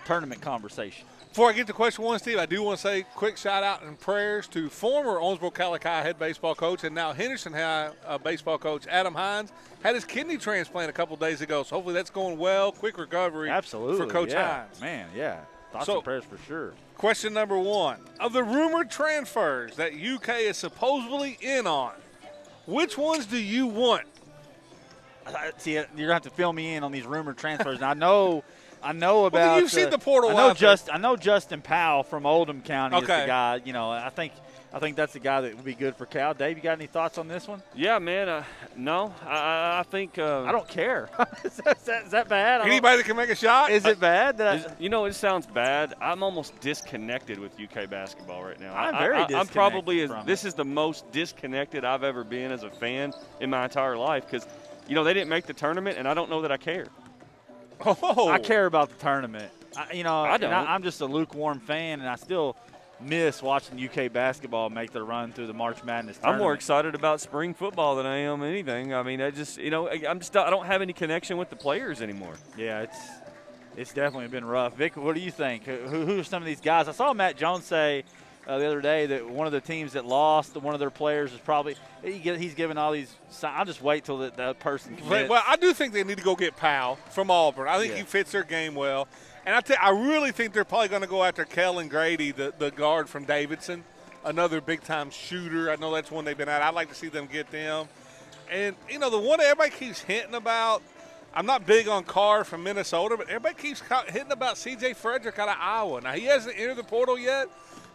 tournament conversation. Before I get to question one, Steve, I do want to say quick shout-out and prayers to former Owensboro-Catholic High head baseball coach and now Henderson High baseball coach Adam Hines. Had his kidney transplant a couple days ago, so hopefully that's going well. Quick recovery for Coach Hines. Man, yeah. Thoughts and prayers for sure. Question number one. Of the rumored transfers that UK is supposedly in on, which ones do you want? See, you're going to have to fill me in on these rumored transfers. Now, I know I know about. Well, you've seen the portal. I know Justin Powell from Oldham County is the guy. I think that's the guy that would be good for Cal. Dave, you got any thoughts on this one? Yeah, man. No, I think. I don't care. is that bad? Anybody that can make a shot? Is it bad? It sounds bad. I'm almost disconnected with UK basketball right now. I'm very disconnected. I'm probably this is the most disconnected I've ever been as a fan in my entire life because, they didn't make the tournament, and I don't know that I care. Oh. I care about the tournament. I don't. I'm just a lukewarm fan, and I still miss watching UK basketball make their run through the March Madness tournament. I'm more excited about spring football than I am anything. I mean, I don't have any connection with the players anymore. Yeah, it's definitely been rough. Vic, what do you think? Who are some of these guys? I saw Matt Jones say the other day that one of the teams that lost, one of their players is probably he's giving all these. I'll just wait till that person commits. Well, I do think they need to go get Powell from Auburn. I think he fits their game well. And I really think they're probably going to go after Kellen Grady, the guard from Davidson, another big-time shooter. I know that's one they've been at. I'd like to see them get them. And, the one that everybody keeps hinting about, I'm not big on Carr from Minnesota, but everybody keeps hitting about C.J. Frederick out of Iowa. Now, he hasn't entered the portal yet,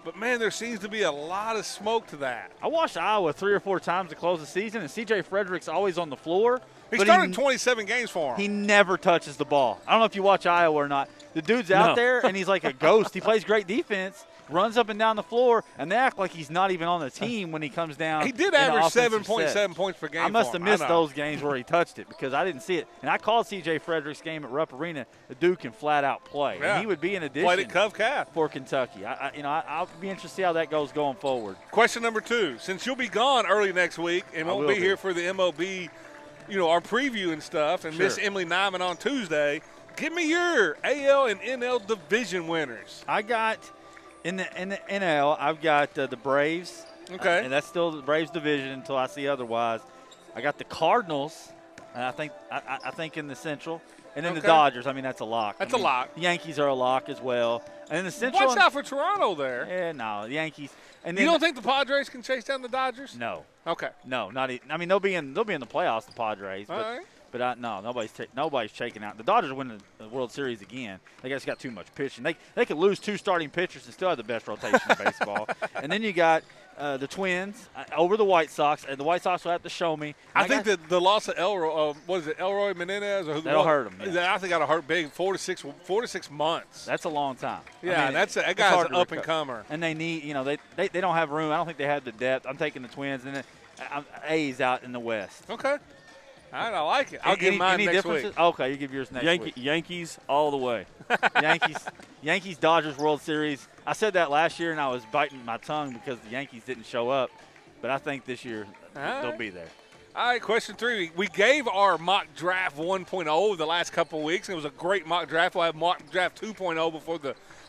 but, man, there seems to be a lot of smoke to that. I watched Iowa 3 or 4 times to close the season, and C.J. Frederick's always on the floor. He started 27 games for him. He never touches the ball. I don't know if you watch Iowa or not. The dude's out there, and he's like a ghost. He plays great defense, runs up and down the floor, and they act like he's not even on the team when he comes down. He did average 7.7 points per game. I must have missed those games where he touched it because I didn't see it. And I called C.J. Frederick's game at Rupp Arena. The dude can flat out play. Yeah. And he would be an addition. Played at Cove Calf for Kentucky. I'll be interested to see how that goes going forward. Question number 2. Since you'll be gone early next week and won't be here for the MLB, our preview and stuff, and Miss Emily Nyman on Tuesday, give me your AL and NL division winners. I got in the NL. I've got the Braves. Okay, and that's still the Braves division until I see otherwise. I got the Cardinals, and I think in the Central, and then the Dodgers. I mean, that's a lock. That's a lock. The Yankees are a lock as well, and in the Central. Watch out for Toronto there. Yeah, no, the Yankees. And you don't think the Padres can chase down the Dodgers? No. Okay. No, not. I mean, they'll be in the playoffs, the Padres. But no, nobody's shaking out. The Dodgers win the World Series again. They just got too much pitching. They could lose 2 starting pitchers and still have the best rotation in baseball. And then you got the Twins over the White Sox. And the White Sox will have to show me. I think that the loss of Elroy Menendez? That'll hurt him. Yeah. I think that'll hurt big. 4 to 6 months. That's a long time. Yeah, that guy's an up-and-comer. And they need, they don't have room. I don't think they have the depth. I'm taking the Twins. And then A's out in the West. Okay. All right, I like it. I'll give mine next week. Okay, you give yours next week. Yankees all the way. Yankees, Dodgers World Series. I said that last year, and I was biting my tongue because the Yankees didn't show up. But I think this year they'll be there. All right, question 3. We gave our mock draft 1.0 the last couple of weeks. It was a great mock draft. We'll have mock draft 2.0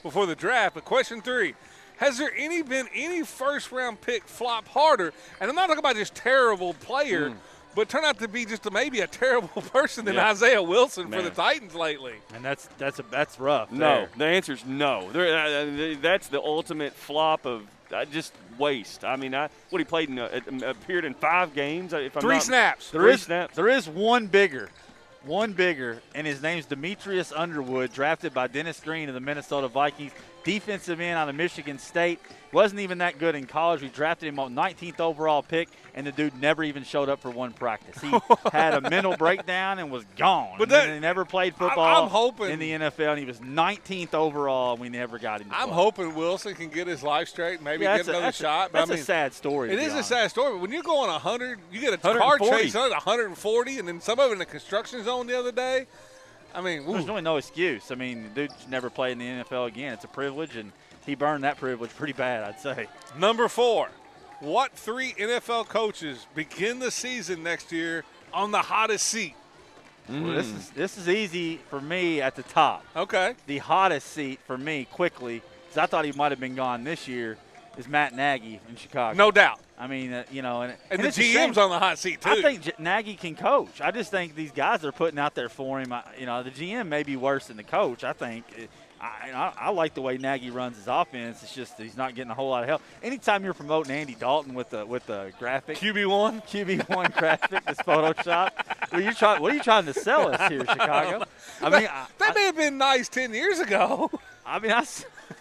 before the draft. But question 3. Has there been any first-round pick flop harder? And I'm not talking about just terrible player, but turned out to be just maybe a terrible person than Isaiah Wilson for the Titans lately. And that's rough. No, the answer is no. That's the ultimate flop of just waste. I mean, he played appeared in 5 games. If I'm 3 snaps. There is one bigger, and his name's Demetrius Underwood, drafted by Dennis Green of the Minnesota Vikings. Defensive end out of Michigan State. Wasn't even that good in college. We drafted him on 19th overall pick, and the dude never even showed up for one practice. He had a mental breakdown and was gone. But he never played football in the NFL, and he was 19th overall, and we never got him to play. I'm hoping Wilson can get his life straight and maybe get another shot. That's a sad story. It is a sad story, but when you're going 100, you get a car chase at 140, and then some of it in the construction zone the other day. I mean, there's really no excuse. I mean, the dude's never played in the NFL again. It's a privilege, and he burned that privilege pretty bad, I'd say. Number 4, what 3 NFL coaches begin the season next year on the hottest seat? Well, this is easy for me at the top. Okay. The hottest seat for me, quickly, because I thought he might have been gone this year, is Matt Nagy in Chicago. No doubt. I mean, and the GM's on the hot seat, too. I think Nagy can coach. I just think these guys are putting out there for him. The GM may be worse than the coach, I think. I like the way Nagy runs his offense. It's just that he's not getting a whole lot of help. Anytime you're promoting Andy Dalton with the graphic. QB1 graphic that's Photoshop. What are you trying to sell us here, Chicago? I mean, that may have been nice 10 years ago. I mean,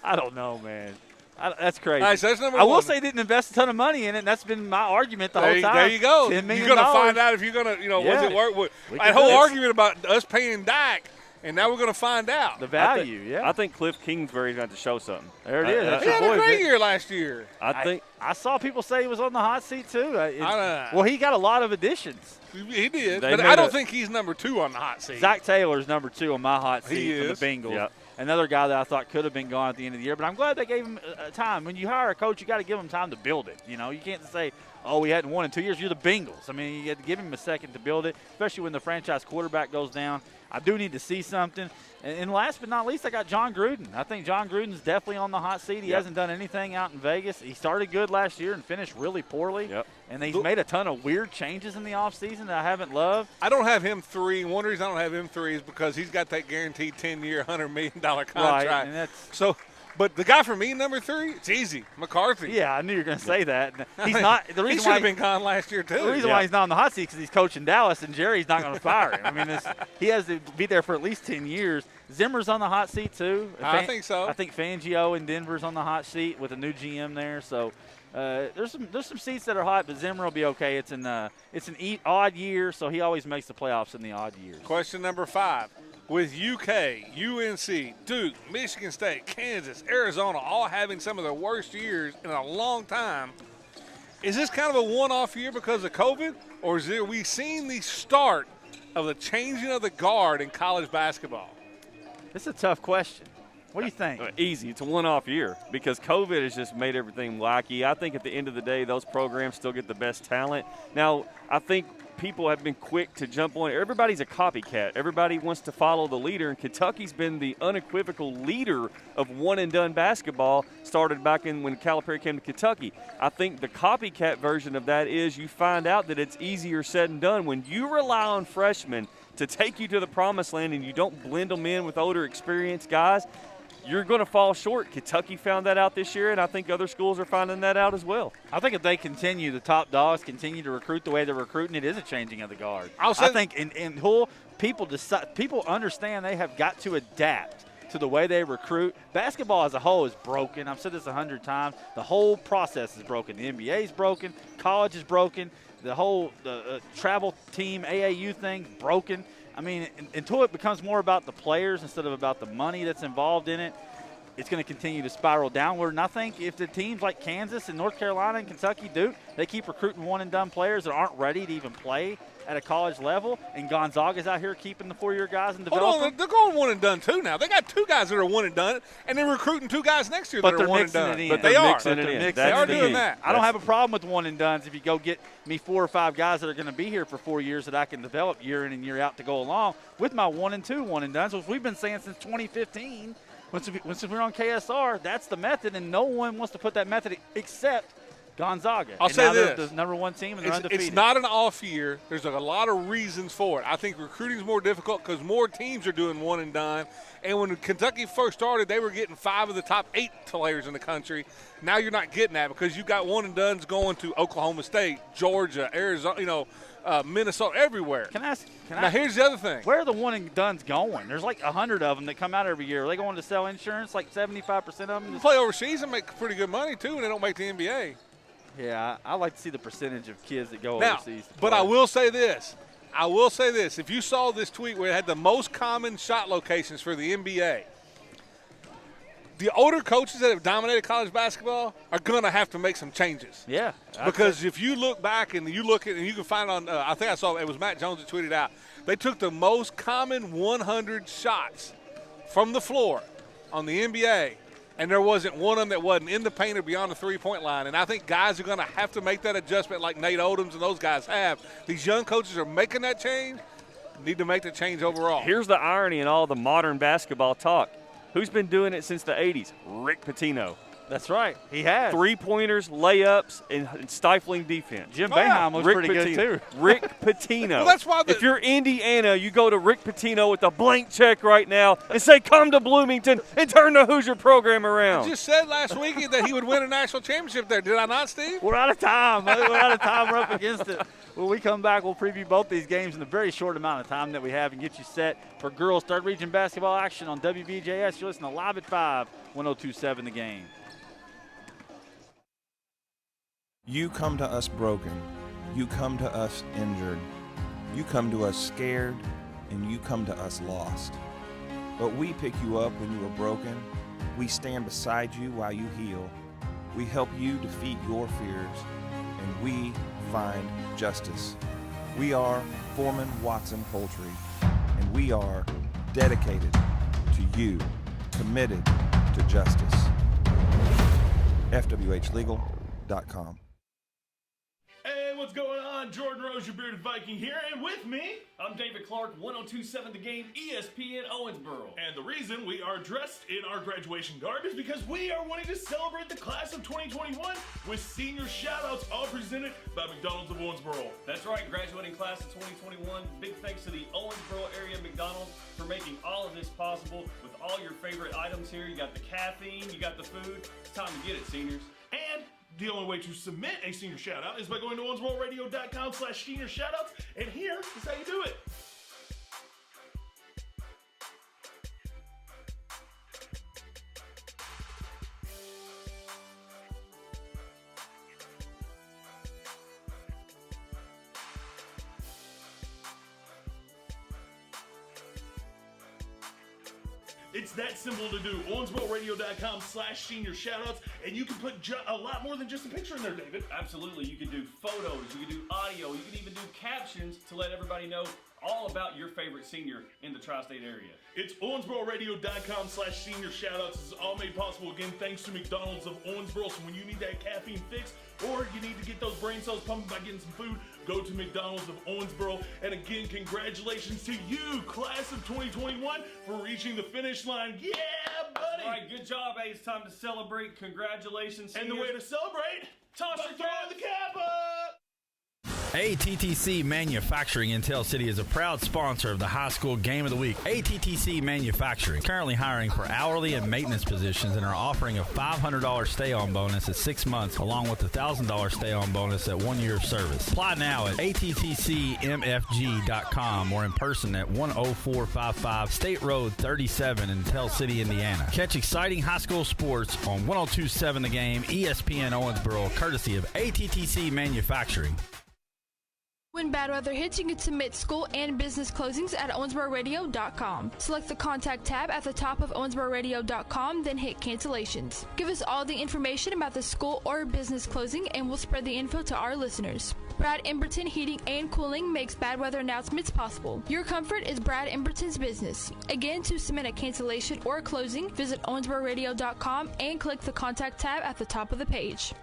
I don't know, man. That's crazy. All right, so that's number I one. will say didn't invest a ton of money in it, and that's been my argument the whole time. There you go. $10 million. You're going to find out if you're going to, was it worth? That whole argument about us paying Dak, and now we're going to find out. The value, I think Cliff Kingsbury's going to show something. There it is. He had a great year last year. I saw people say he was on the hot seat, too. Well, he got a lot of additions. He did, but I don't think he's number 2 on the hot seat. Zach Taylor's number 2 on my hot seat for the Bengals. Yep. Another guy that I thought could have been gone at the end of the year, but I'm glad they gave him time. When you hire a coach, you got to give him time to build it. You can't say, oh, we hadn't won in 2 years. You're the Bengals. I mean, you got to give him a second to build it, especially when the franchise quarterback goes down. I do need to see something. And last but not least, I got John Gruden. I think John Gruden's definitely on the hot seat. He hasn't done anything out in Vegas. He started good last year and finished really poorly. Yep. And he's made a ton of weird changes in the offseason that I haven't loved. I don't have him 3. One reason I don't have him 3 is because he's got that guaranteed 10-year, $100 million contract. Right, and but the guy for me, number 3, it's easy. McCarthy. Yeah, I knew you were going to say that. He's not. The reason he should have been gone last year, too. The reason why he's not on the hot seat is because he's coaching Dallas, and Jerry's not going to fire him. I mean, he has to be there for at least 10 years. Zimmer's on the hot seat, too. I think so. I think Fangio in Denver's on the hot seat with a new GM there. So there's some seats that are hot, but Zimmer will be okay. It's an odd year, so he always makes the playoffs in the odd years. Question number 5. With UK, UNC, Duke, Michigan State, Kansas, Arizona all having some of their worst years in a long time, is this kind of a one-off year because of COVID, or are we seeing the start of the changing of the guard in college basketball? It's a tough question. What do you think? Easy. It's a one-off year because COVID has just made everything wacky. I think at the end of the day, those programs still get the best talent. Now, I think people have been quick to jump on. Everybody's a copycat. Everybody wants to follow the leader, and Kentucky's been the unequivocal leader of one-and-done basketball, started back when Calipari came to Kentucky. I think the copycat version of that is you find out that it's easier said than done. When you rely on freshmen to take you to the promised land and you don't blend them in with older, experienced guys, you're going to fall short. Kentucky found that out this year, and I think other schools are finding that out as well. I think if they continue, the top dogs continue to recruit the way they're recruiting, it is a changing of the guard. I think in Hull, people understand they have got to adapt to the way they recruit. Basketball as a whole is broken. I've said this 100 times. The whole process is broken. The NBA is broken. College is broken. The whole travel team, AAU thing, broken. I mean, until it becomes more about the players instead of about the money that's involved in it, it's going to continue to spiral downward. And I think if the teams like Kansas and North Carolina and Kentucky do, they keep recruiting one-and-done players that aren't ready to even play at a college level, and Gonzaga's out here keeping the 4-year guys and developing. Hold on, they're going one-and-done too now. They got 2 guys that are one-and-done, and they're recruiting 2 guys next year that are one-and-done. But they are. They are doing that. I don't have a problem with one-and-dones if you go get me 4 or 5 guys that are going to be here for 4 years that I can develop year in and year out to go along with my 1-and-2 one-and-dones, which we've been saying since 2015. Once we're on KSR, that's the method, and no one wants to put that method except Gonzaga. I'll say this. They're the number 1 team, and they're undefeated. It's not an off year. There's a lot of reasons for it. I think recruiting is more difficult because more teams are doing one-and-done. And when Kentucky first started, they were getting 5 of the top 8 players in the country. Now you're not getting that because you've got one-and-dones going to Oklahoma State, Georgia, Arizona, Minnesota, everywhere. Now, here's the other thing. Where are the one-and-dones going? There's like 100 of them that come out every year. Are they going to sell insurance, like 75% of them? They play overseas and make pretty good money, too, and they don't make the NBA. Yeah, I like to see the percentage of kids that go now, overseas. But I will say this. If you saw this tweet where it had the most common shot locations for the NBA, the older coaches that have dominated college basketball are going to have to make some changes. Yeah. Because if you look back and you look at and you can find on I think I saw it was Matt Jones that tweeted out, they took the most common 100 shots from the floor on the NBA, and there wasn't one of them that wasn't in the paint or beyond the three-point line. And I think guys are going to have to make that adjustment like Nate Odoms and those guys have. These young coaches are making that change, need to make the change overall. Here's the irony in all the modern basketball talk. Who's been doing it since the 80s? Rick Pitino. That's right. He has. 3-pointers, layups, and stifling defense. Jim Boeheim was pretty good, too. Rick Pitino. Well, that's why if you're Indiana, you go to Rick Pitino with a blank check right now and say, come to Bloomington and turn the Hoosier program around. I just said last week that he would win a national championship there. Did I not, Steve? We're out of time. We're out of time. We're up against it. When we come back, we'll preview both these games in the very short amount of time that we have and get you set for girls' third region basketball action on WVJS. You're listening to Live at 5, 102.7 The Game. You come to us broken. You come to us injured. You come to us scared, and you come to us lost. But we pick you up when you are broken. We stand beside you while you heal. We help you defeat your fears, and we find justice. We are Foreman Watson Poultry, and we are dedicated to you, committed to justice. FWHlegal.com. Hey, what's going on? Jordan Rose, your bearded Viking here, and with me, I'm David Clark, 102.7 The Game, ESPN Owensboro. and the reason we are dressed in our graduation garb is because we are wanting to celebrate the class of 2021 with senior shout-outs, all presented by McDonald's of Owensboro. That's right, graduating class of 2021. Big thanks to the Owensboro area McDonald's for making all of this possible with all your favorite items here. You got the caffeine, you got the food. It's time to get it, seniors. And the only way to submit a senior shout-out is by going to owensbororadio.com/senior shout-outs, and here is how you do it. It's that simple to do. owensbororadio.com/senior shoutouts, and you can put a lot more than just a picture in there, David. Absolutely. You can do photos, you can do audio, you can even do captions to let everybody know all about your favorite senior in the tri-state area. It's owensbororadio.com/senior shoutouts. This is all made possible, again, thanks to McDonald's of Owensboro. So when you need that caffeine fix or you need to get those brain cells pumping by getting some food, go to McDonald's of Owensboro. And again, congratulations to you, class of 2021, for reaching the finish line. Yeah, buddy! All right, good job, A. It's time to celebrate. Congratulations, And the seniors. way to celebrate, Toss by your throwing cap. the cap up! ATTC Manufacturing in Tell City is a proud sponsor of the High School Game of the Week. ATTC Manufacturing, currently hiring for hourly and maintenance positions and are offering a $500 stay-on bonus at 6 months, along with a $1,000 stay-on bonus at 1 year of service. Apply now at attcmfg.com or in person at 10455 State Road 37 in Tell City, Indiana. Catch exciting high school sports on 102.7 The Game, ESPN Owensboro, courtesy of ATTC Manufacturing. When bad weather hits, you can submit school and business closings at owensbororadio.com. Select the Contact tab at the top of owensbororadio.com, then hit Cancellations. Give us all the information about the school or business closing, and we'll spread the info to our listeners. Brad Emberton Heating and Cooling makes bad weather announcements possible. Your comfort is Brad Emberton's business. Again, to submit a cancellation or closing, visit owensbororadio.com and click the Contact tab at the top of the page.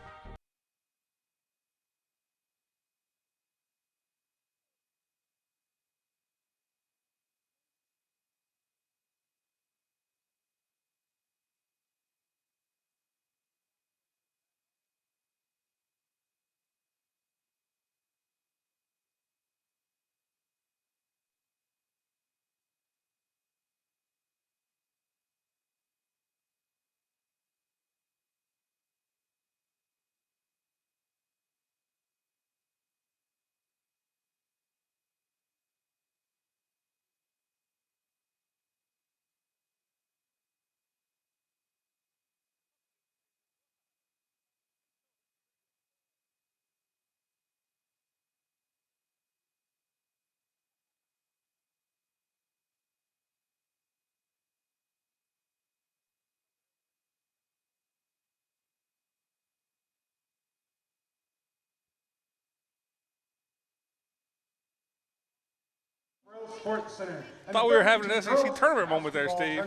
Sports Center. Thought we were having an SEC tournament moment there, Steve.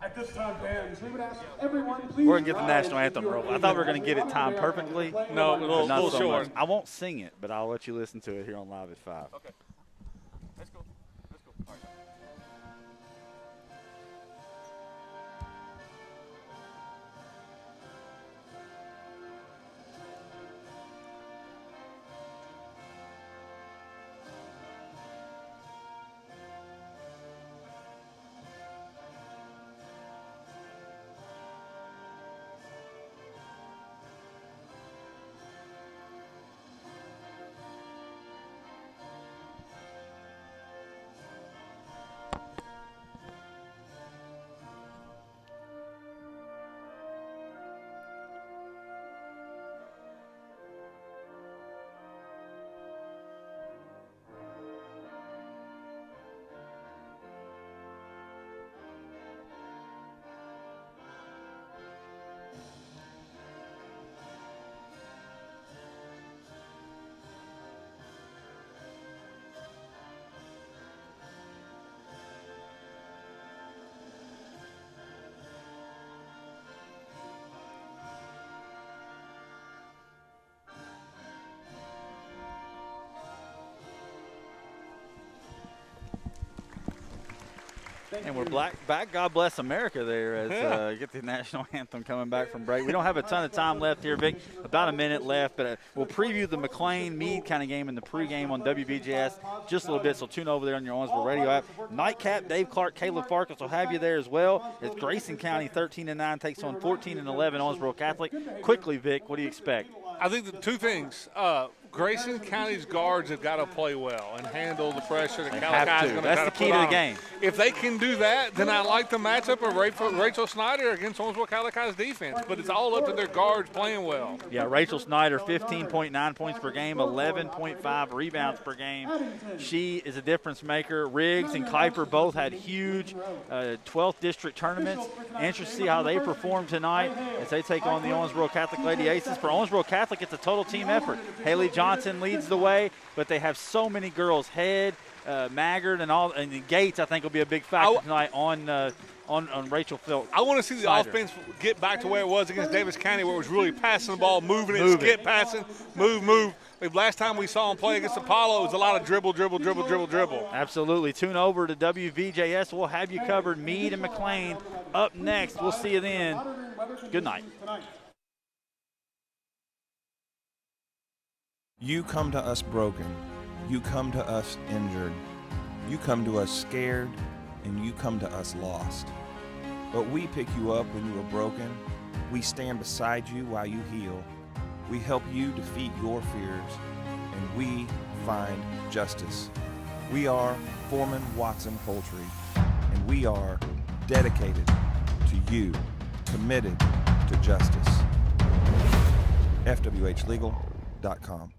At this time, fans, we would ask everyone, please. We're going to get the national anthem, bro. I thought we were going to get it timed perfectly. No, a but little not so short. much. I won't sing it, but I'll let you listen to it here on Live at 5. Okay. Let's go. Let's go. All right. And we're back, God bless America there as get the national anthem coming back from break. We don't have a ton of time left here, Vic. About a minute left, but we'll preview the McLean-Meade kind of game in the pregame on WVJS just a little bit, so tune over there on your Owensboro radio app. Nightcap, Dave Clark, Caleb Farkas will have you there as well as Grayson County 13-9 takes on 14-11 Owensboro Catholic. Quickly, Vic, what do you expect? I think the two things. Grayson County's guards have got to play well and handle the pressure that Calico is going to try to put on. That's the key to the game. If they can do that, then I like the matchup of Rachel Snyder against Owensboro Calico's defense. But it's all up to their guards playing well. Yeah, Rachel Snyder, 15.9 points per game, 11.5 rebounds per game. She is a difference maker. Riggs and Kuiper both had huge 12th district tournaments. Interesting to see how they perform tonight as they take on the Owensboro Catholic Lady Aces. For Owensboro Catholic, it's a total team effort. Haley Johnson leads the way, but they have so many girls. Head, Maggard, and Gates, I think, will be a big factor tonight on Rachel Phillips. I want to see the offense get back to where it was against Davis County, where it was really passing the ball, moving it, skip passing, move. Like last time we saw them play against Apollo, it was a lot of dribble. Absolutely. Tune over to WVJS. We'll have you covered. Meade and McLean up next. We'll see you then. Good night. You come to us broken. You come to us injured. You come to us scared, and you come to us lost. But we pick you up when you are broken. We stand beside you while you heal. We help you defeat your fears, and we find justice. We are Foreman Watson Poultry, and we are dedicated to you, committed to justice. FWHlegal.com.